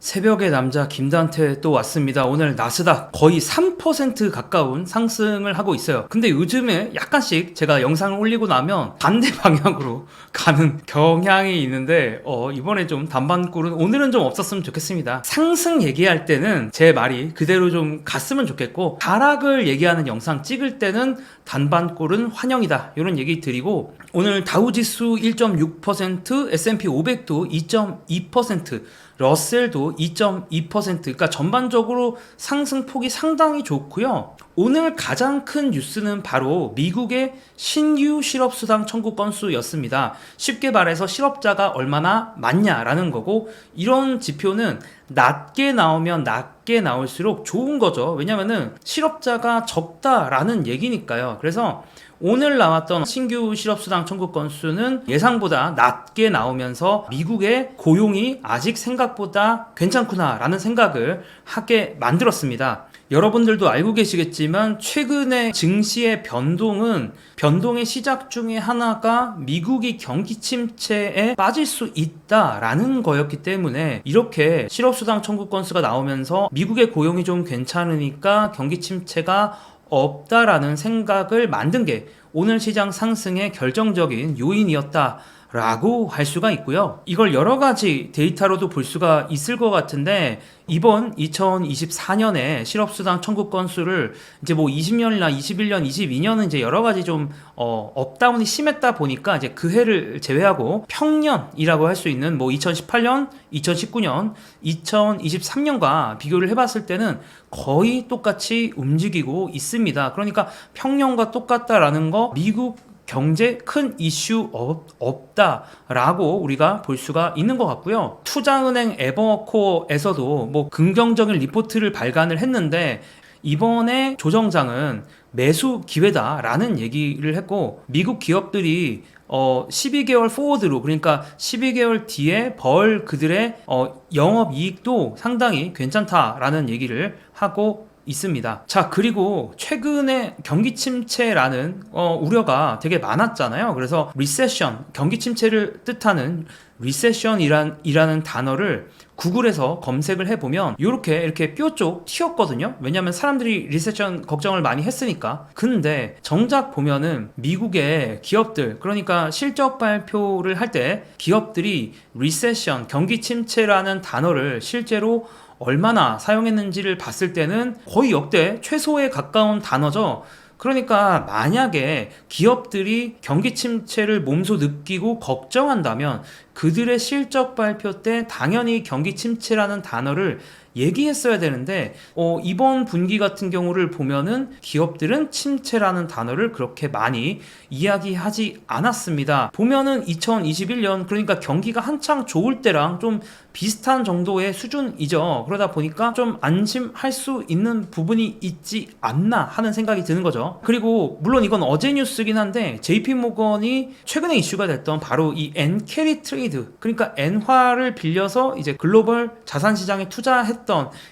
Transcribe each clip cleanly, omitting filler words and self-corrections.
새벽의 남자 김단태 또 왔습니다. 오늘 나스닥 거의 3% 가까운 상승을 하고 있어요. 근데 요즘에 약간씩 제가 영상을 올리고 나면 반대 방향으로 가는 경향이 있는데 이번에 좀 단반골은 오늘은 좀 없었으면 좋겠습니다. 상승 얘기할 때는 제 말이 그대로 좀 갔으면 좋겠고, 하락을 얘기하는 영상 찍을 때는 단반골은 환영이다, 이런 얘기 드리고, 오늘 다우지수 1.6%, S&P 500도 2.2%, 러셀도 2.2%, 그러니까 전반적으로 상승폭이 상당히 좋고요. 오늘 가장 큰 뉴스는 바로 미국의 신규 실업수당 청구 건수였습니다. 쉽게 말해서 실업자가 얼마나 많냐라는 거고, 이런 지표는 낮게 나오면 낮게 나올수록 좋은 거죠. 왜냐면은 실업자가 적다라는 얘기니까요. 그래서 오늘 나왔던 신규 실업수당 청구 건수는 예상보다 낮게 나오면서 미국의 고용이 아직 생각보다 괜찮구나라는 생각을 하게 만들었습니다. 여러분들도 알고 계시겠지만 최근에 증시의 변동의 시작 중에 하나가 미국이 경기 침체에 빠질 수 있다라는 거였기 때문에, 이렇게 실업수당 청구 건수가 나오면서 미국의 고용이 좀 괜찮으니까 경기 침체가 없다라는 생각을 만든 게 오늘 시장 상승의 결정적인 요인이었다 라고 할 수가 있고요. 이걸 여러 가지 데이터로도 볼 수가 있을 것 같은데, 이번 2024년에 실업수당 청구 건수를 이제 뭐 20년이나 21년, 22년은 이제 여러 가지 좀 업다운이 심했다 보니까 이제 그 해를 제외하고 평년이라고 할 수 있는 뭐 2018년, 2019년, 2023년과 비교를 해봤을 때는 거의 똑같이 움직이고 있습니다. 그러니까 평년과 똑같다라는 거, 미국 경제 큰 이슈 없다라고 우리가 볼 수가 있는 것 같고요. 투자은행 에버코어에서도 뭐 긍정적인 리포트를 발간을 했는데, 이번에 조정장은 매수 기회다라는 얘기를 했고, 미국 기업들이 12개월 포워드로, 그러니까 12개월 뒤에 벌 그들의 영업이익도 상당히 괜찮다라는 얘기를 하고 있습니다. 자, 그리고 최근에 경기 침체라는 우려가 되게 많았잖아요. 그래서 리세션, 경기 침체를 뜻하는 리세션이라는 단어를 구글에서 검색을 해보면 이렇게 뾰쪽 튀었거든요. 왜냐면 사람들이 리세션 걱정을 많이 했으니까. 근데 정작 보면은 미국의 기업들, 그러니까 실적 발표를 할 때 기업들이 리세션, 경기 침체라는 단어를 실제로 얼마나 사용했는지를 봤을 때는 거의 역대 최소에 가까운 단어죠. 그러니까 만약에 기업들이 경기 침체를 몸소 느끼고 걱정한다면 그들의 실적 발표 때 당연히 경기 침체라는 단어를 얘기했어야 되는데, 이번 분기 같은 경우를 보면은 기업들은 침체라는 단어를 그렇게 많이 이야기하지 않았습니다. 보면은 2021년, 그러니까 경기가 한창 좋을 때랑 좀 비슷한 정도의 수준이죠. 그러다 보니까 좀 안심할 수 있는 부분이 있지 않나 하는 생각이 드는 거죠. 그리고 물론 이건 어제 뉴스긴 한데, JP모건이 최근에 이슈가 됐던 바로 이 엔캐리 트레이드, 그러니까 엔화를 빌려서 이제 글로벌 자산시장에 투자했던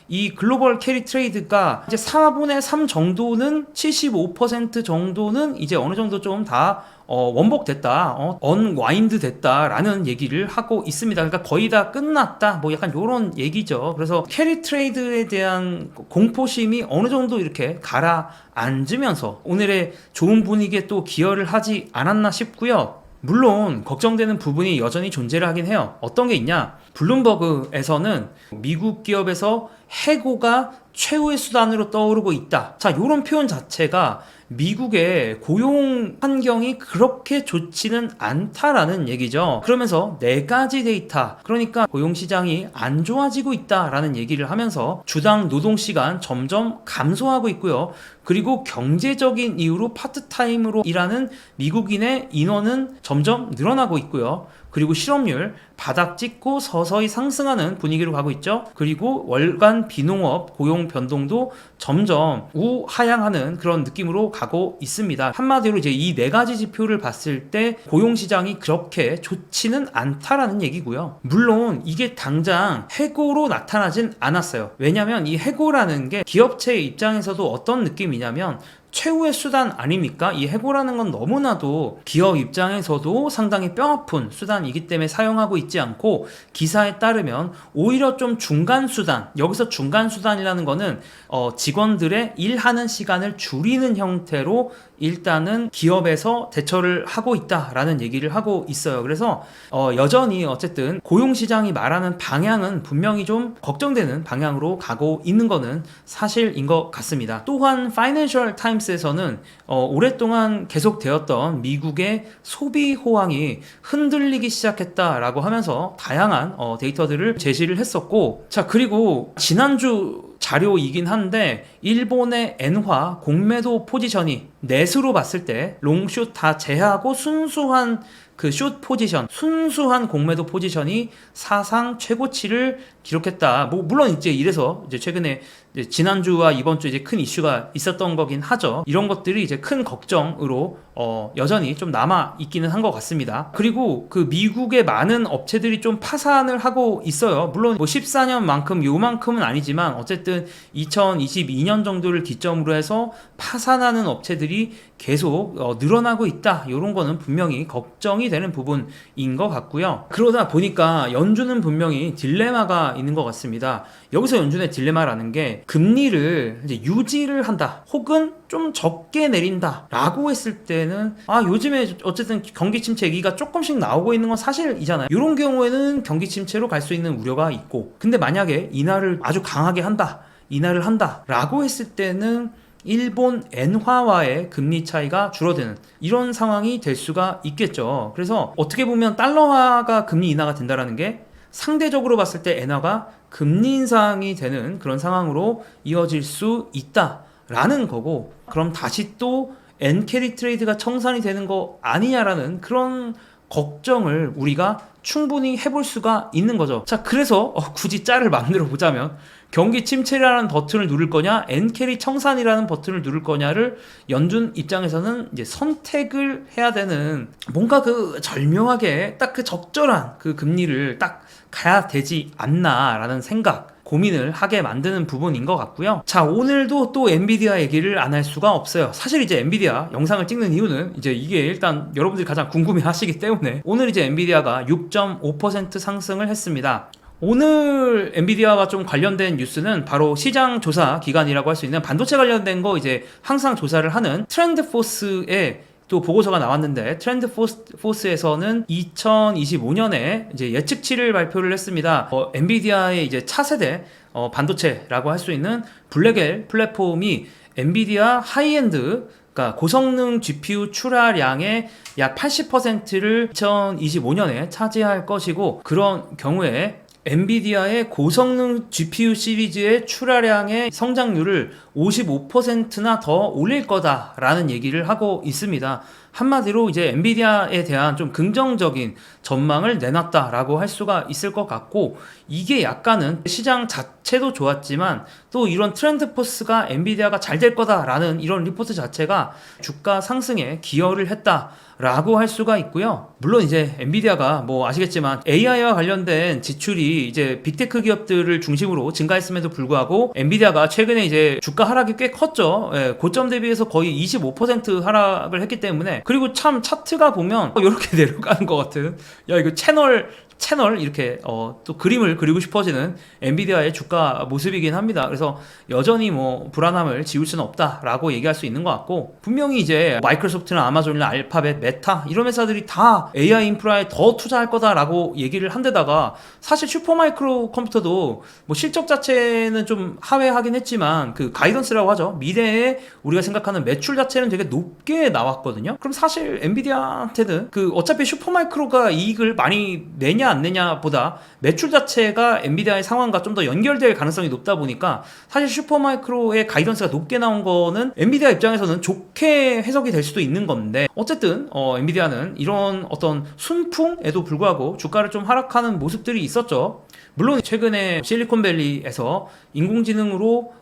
이 글로벌 캐리 트레이드가 이제 4분의 3 정도는, 75% 정도는 이제 어느 정도 좀 다 원복됐다, 언와인드 됐다라는 얘기를 하고 있습니다. 그러니까 거의 다 끝났다, 뭐 약간 요런 얘기죠. 그래서 캐리 트레이드에 대한 공포심이 어느 정도 이렇게 가라앉으면서 오늘의 좋은 분위기에 또 기여를 하지 않았나 싶고요. 물론 걱정되는 부분이 여전히 존재를 하긴 해요. 어떤 게 있냐? 블룸버그에서는 미국 기업에서 해고가 최후의 수단으로 떠오르고 있다. 자, 이런 표현 자체가 미국의 고용 환경이 그렇게 좋지는 않다라는 얘기죠. 그러면서 네 가지 데이터, 그러니까 고용시장이 안 좋아지고 있다라는 얘기를 하면서 주당 노동시간 점점 감소하고 있고요. 그리고 경제적인 이유로 파트타임으로 일하는 미국인의 인원은 점점 늘어나고 있고요. 그리고 실업률 바닥 찍고 서서히 상승하는 분위기로 가고 있죠. 그리고 월간 비농업 고용 변동도 점점 우하향하는 그런 느낌으로 가고 있습니다. 한마디로 이제 이 네 가지 지표를 봤을 때 고용 시장이 그렇게 좋지는 않다라는 얘기고요. 물론 이게 당장 해고로 나타나진 않았어요. 왜냐면 이 해고라는 게 기업체 입장에서도 어떤 느낌이냐면, 최후의 수단 아닙니까? 이 해고라는 건 너무나도 기업 입장에서도 상당히 뼈아픈 수단이기 때문에 사용하고 있지 않고, 기사에 따르면 오히려 좀 중간 수단, 여기서 중간 수단이라는 거는 직원들의 일하는 시간을 줄이는 형태로 일단은 기업에서 대처를 하고 있다라는 얘기를 하고 있어요. 그래서 여전히 어쨌든 고용시장이 말하는 방향은 분명히 좀 걱정되는 방향으로 가고 있는 거는 사실인 것 같습니다. 또한 파이낸셜 타임스에서는 오랫동안 계속되었던 미국의 소비 호황이 흔들리기 시작했다라고 하면서 다양한 데이터들을 제시를 했었고, 자, 그리고 지난주 자료이긴 한데 일본의 엔화 공매도 포지션이 넷으로 봤을 때 롱숏 다 제하고 순수한 그 숏 포지션, 순수한 공매도 포지션이 사상 최고치를 기록했다. 뭐 물론 이제 이래서 이제 최근에 이제 지난주와 이번주 이제 큰 이슈가 있었던 거긴 하죠. 이런 것들이 이제 큰 걱정으로 여전히 좀 남아 있기는 한 것 같습니다. 그리고 그 미국의 많은 업체들이 좀 파산을 하고 있어요. 물론 뭐 14년만큼 요만큼은 아니지만 어쨌든 2022년 정도를 기점으로 해서 파산하는 업체들이 계속 늘어나고 있다. 이런 거는 분명히 걱정이 되는 부분인 것 같고요. 그러다 보니까 연준은 분명히 딜레마가 있는 것 같습니다. 여기서 연준의 딜레마라는 게 금리를 이제 유지를 한다, 혹은 좀 적게 내린다 라고 했을 때는 요즘에 어쨌든 경기 침체 얘기가 조금씩 나오고 있는 건 사실이잖아요. 이런 경우에는 경기 침체로 갈 수 있는 우려가 있고, 근데 만약에 인하를 아주 강하게 한다, 인하를 한다 라고 했을 때는 일본 엔화와의 금리 차이가 줄어드는 이런 상황이 될 수가 있겠죠. 그래서 어떻게 보면 달러화가 금리 인하가 된다라는 게 상대적으로 봤을 때 엔화가 금리 인상이 되는 그런 상황으로 이어질 수 있다라는 거고, 그럼 다시 또 엔캐리 트레이드가 청산이 되는 거 아니냐라는 그런 걱정을 우리가 충분히 해볼 수가 있는 거죠. 자, 그래서 굳이 짤을 만들어 보자면 경기 침체라는 버튼을 누를 거냐, 엔캐리 청산이라는 버튼을 누를 거냐를 연준 입장에서는 이제 선택을 해야 되는, 뭔가 그 절묘하게 딱 그 적절한 그 금리를 딱 가야 되지 않나라는 생각, 고민을 하게 만드는 부분인 것 같고요. 자, 오늘도 또 엔비디아 얘기를 안 할 수가 없어요. 사실 이제 엔비디아 영상을 찍는 이유는 이제 이게 일단 여러분들이 가장 궁금해 하시기 때문에, 오늘 이제 엔비디아가 6.5% 상승을 했습니다. 오늘 엔비디아와 좀 관련된 뉴스는 바로 시장 조사 기관이라고 할 수 있는 반도체 관련된 거 이제 항상 조사를 하는 트렌드포스의 또 보고서가 나왔는데, 트렌드포스에서는 2025년에 이제 예측치를 발표를 했습니다. 엔비디아의 이제 차세대 반도체라고 할 수 있는 블랙엘 플랫폼이 엔비디아 하이엔드, 그러니까 고성능 GPU 출하량의 약 80%를 2025년에 차지할 것이고, 그런 경우에 엔비디아의 고성능 GPU 시리즈의 출하량의 성장률을 55%나 더 올릴 거다라는 얘기를 하고 있습니다. 한마디로 이제 엔비디아에 대한 좀 긍정적인 전망을 내놨다라고 할 수가 있을 것 같고, 이게 약간은 시장 자체도 좋았지만 또 이런 트렌드포스가 엔비디아가 잘 될 거다라는 이런 리포트 자체가 주가 상승에 기여를 했다라고 할 수가 있고요. 물론 이제 엔비디아가 뭐 아시겠지만 AI와 관련된 지출이 이제 빅테크 기업들을 중심으로 증가했음에도 불구하고 엔비디아가 최근에 이제 주가 하락이 꽤 컸죠. 고점 대비해서 거의 25% 하락을 했기 때문에, 그리고 참 차트가 보면 이렇게 내려가는 것 같은, 야 이거 채널 이렇게 또 그림을 그리고 싶어지는 엔비디아의 주가 모습이긴 합니다. 그래서 여전히 뭐 불안함을 지울 수는 없다라고 얘기할 수 있는 것 같고, 분명히 이제 마이크로소프트나 아마존이나 알파벳, 메타 이런 회사들이 다 AI 인프라에 더 투자할 거다라고 얘기를 한 데다가, 사실 슈퍼마이크로 컴퓨터도 뭐 실적 자체는 좀 하회하긴 했지만 그 가이던스라고 하죠, 미래에 우리가 생각하는 매출 자체는 되게 높게 나왔거든요. 그럼 사실 엔비디아한테는 그 어차피 슈퍼마이크로가 이익을 많이 내냐 안 내냐 보다 매출 자체가 엔비디아의 상황과 좀 더 연결될 가능성이 높다 보니까, 사실 슈퍼마이크로의 가이던스가 높게 나온 거는 엔비디아 입장에서는 좋게 해석이 될 수도 있는 건데, 어쨌든 엔비디아는 이런 어떤 순풍에도 불구하고 주가를 좀 하락하는 모습들이 있었죠. 물론 최근에 실리콘밸리에서 인공지능으로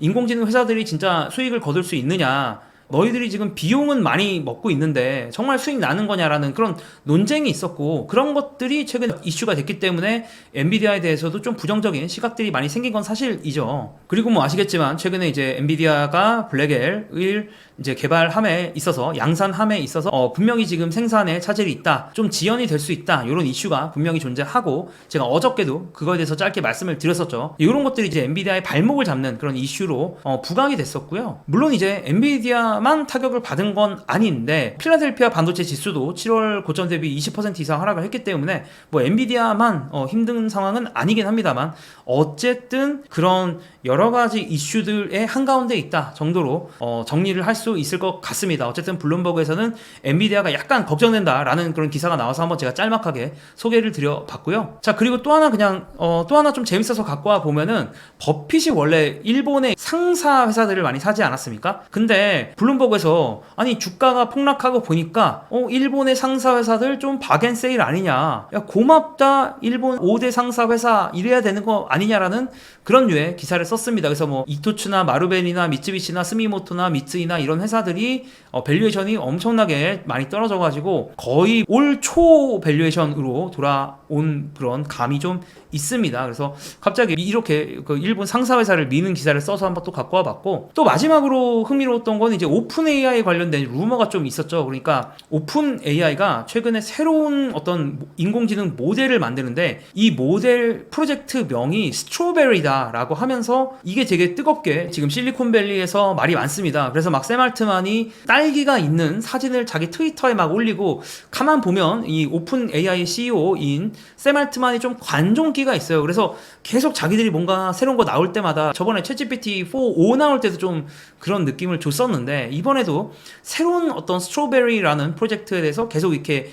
인공지능 회사들이 진짜 수익을 거둘 수 있느냐, 너희들이 지금 비용은 많이 먹고 있는데 정말 수익 나는 거냐라는 그런 논쟁이 있었고, 그런 것들이 최근 이슈가 됐기 때문에 엔비디아에 대해서도 좀 부정적인 시각들이 많이 생긴 건 사실이죠. 그리고 뭐 아시겠지만 최근에 이제 엔비디아가 블랙엘을 이제 개발함에 있어서, 양산함에 있어서 분명히 지금 생산에 차질이 있다, 좀 지연이 될 수 있다, 이런 이슈가 분명히 존재하고, 제가 어저께도 그거에 대해서 짧게 말씀을 드렸었죠. 이런 것들이 이제 엔비디아의 발목을 잡는 그런 이슈로 부각이 됐었고요. 물론 이제 엔비디아만 타격을 받은 건 아닌데, 필라델피아 반도체 지수도 7월 고점 대비 20% 이상 하락을 했기 때문에 뭐 엔비디아만 힘든 상황은 아니긴 합니다만, 어쨌든 그런 여러 가지 이슈들의 한가운데 있다 정도로 정리를 할 수 있을 것 같습니다. 어쨌든 블룸버그에서는 엔비디아가 약간 걱정된다라는 그런 기사가 나와서 한번 제가 짤막하게 소개를 드려봤고요. 자, 그리고 또 하나 그냥 또 하나 좀 재밌어서 갖고 와 보면은, 버핏이 원래 일본의 상사 회사들을 많이 사지 않았습니까? 근데 블룸버그에서 아니 주가가 폭락하고 보니까 일본의 상사 회사들 좀 박앤세일 아니냐, 야 고맙다 일본 5대 상사 회사 이래야 되는 거 아니냐라는 그런 류의 기사를 썼습니다. 그래서 뭐 이토츠나 마루벤이나 미쯔비시나 스미모토나 미츠이나 이런 회사들이 밸류에이션이 엄청나게 많이 떨어져가지고 거의 올 초 밸류에이션으로 돌아온 그런 감이 좀 있습니다. 그래서 갑자기 이렇게 그 일본 상사 회사를 미는 기사를 써서 한번 또 갖고 와봤고, 또 마지막으로 흥미로웠던 건 이제 오픈 AI 관련된 루머가 좀 있었죠. 그러니까 오픈 AI가 최근에 새로운 어떤 인공지능 모델을 만드는데, 이 모델 프로젝트 명이 스트로베리다라고 하면서 이게 되게 뜨겁게 지금 실리콘밸리에서 말이 많습니다. 그래서 막 샘 알트만이 딸기가 있는 사진을 자기 트위터에 막 올리고, 가만 보면 이 오픈 AI CEO인 샘 알트만이 좀 관종기가 있어요. 그래서 계속 자기들이 뭔가 새로운 거 나올 때마다, 저번에 챗GPT 4.5 나올 때도 좀 그런 느낌을 줬었는데, 이번에도 새로운 어떤 스트로베리라는 프로젝트에 대해서 계속 이렇게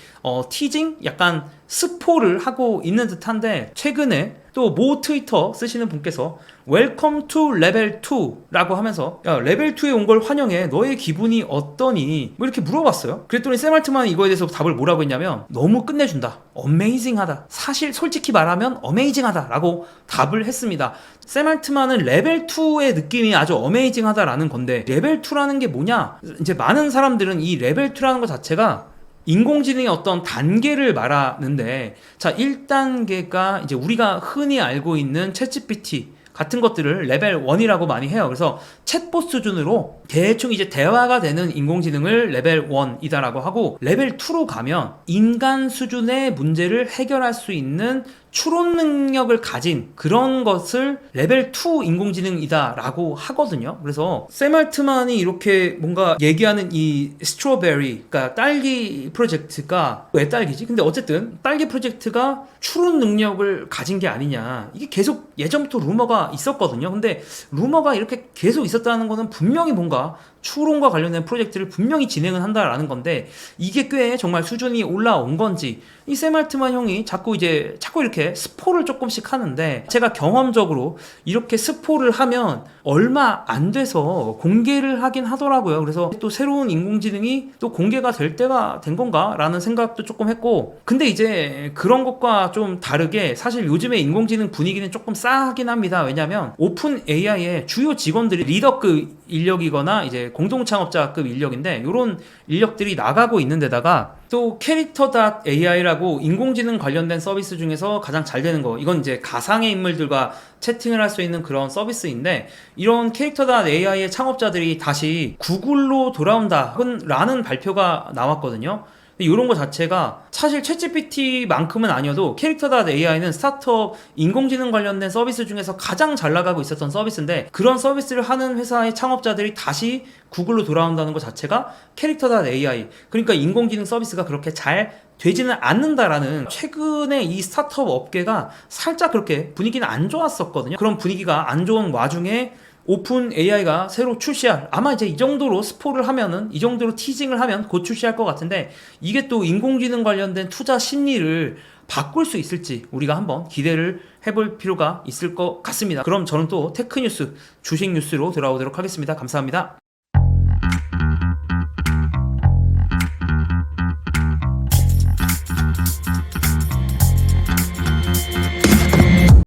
티징? 약간 스포를 하고 있는 듯한데, 최근에 또 모 트위터 쓰시는 분께서 웰컴 투 레벨 2라고 하면서, 야 레벨 2에 온 걸 환영해, 너의 기분이 어떠니? 뭐 이렇게 물어봤어요. 그랬더니 샘 알트만이 이거에 대해서 답을 뭐라고 했냐면, 너무 끝내준다, 어메이징하다, 사실 솔직히 말하면 어메이징하다 라고 답을 했습니다. 샘 알트만은 레벨 2의 느낌이 아주 어메이징하다라는 건데, 레벨 2라는 게 뭐냐, 이제 많은 사람들은 이 레벨 2라는 것 자체가 인공지능의 어떤 단계를 말하는데, 자 1단계가 이제 우리가 흔히 알고 있는 챗GPT 같은 것들을 레벨 1이라고 많이 해요. 그래서 챗봇 수준으로 대충 이제 대화가 되는 인공지능을 레벨 1이다라고 하고, 레벨 2로 가면 인간 수준의 문제를 해결할 수 있는 추론 능력을 가진 그런 것을 레벨 2 인공지능이다 라고 하거든요. 그래서 샘 알트만이 이렇게 뭔가 얘기하는 이 스트로베리, 그러니까 딸기 프로젝트가 왜 딸기지? 근데 어쨌든 딸기 프로젝트가 추론 능력을 가진 게 아니냐, 이게 계속 예전부터 루머가 있었거든요. 근데 루머가 이렇게 계속 있었다는 거는 분명히 뭔가 추론과 관련된 프로젝트를 분명히 진행을 한다라는 건데, 이게 꽤 정말 수준이 올라온 건지, 이 샘 알트만 형이 자꾸 이렇게 스포를 조금씩 하는데, 제가 경험적으로 이렇게 스포를 하면 얼마 안 돼서 공개를 하긴 하더라고요. 그래서 또 새로운 인공지능이 또 공개가 될 때가 된 건가 라는 생각도 조금 했고, 근데 이제 그런 것과 좀 다르게 사실 요즘에 인공지능 분위기는 조금 싸하긴 합니다. 왜냐면 오픈 AI의 주요 직원들이 리더급 인력이거나 이제 공동창업자급 인력인데, 이런 인력들이 나가고 있는 데다가 또 캐릭터.ai라고 인공지능 관련된 서비스 중에서 가장 잘 되는 거, 이건 이제 가상의 인물들과 채팅을 할 수 있는 그런 서비스인데, 이런 캐릭터.ai의 창업자들이 다시 구글로 돌아온다 라는 발표가 나왔거든요. 이런 거 자체가 사실 챗GPT만큼은 아니어도 캐릭터.ai는 스타트업 인공지능 관련된 서비스 중에서 가장 잘 나가고 있었던 서비스인데, 그런 서비스를 하는 회사의 창업자들이 다시 구글로 돌아온다는 것 자체가 캐릭터.ai, 그러니까 인공지능 서비스가 그렇게 잘 되지는 않는다라는, 최근에 이 스타트업 업계가 살짝 그렇게 분위기는 안 좋았었거든요. 그런 분위기가 안 좋은 와중에 오픈 AI가 새로 출시할, 아마 이제 이 정도로 스포를 하면은, 이 정도로 티징을 하면 곧 출시할 것 같은데, 이게 또 인공지능 관련된 투자 심리를 바꿀 수 있을지 우리가 한번 기대를 해볼 필요가 있을 것 같습니다. 그럼 저는 또 테크뉴스, 주식 뉴스로 돌아오도록 하겠습니다. 감사합니다.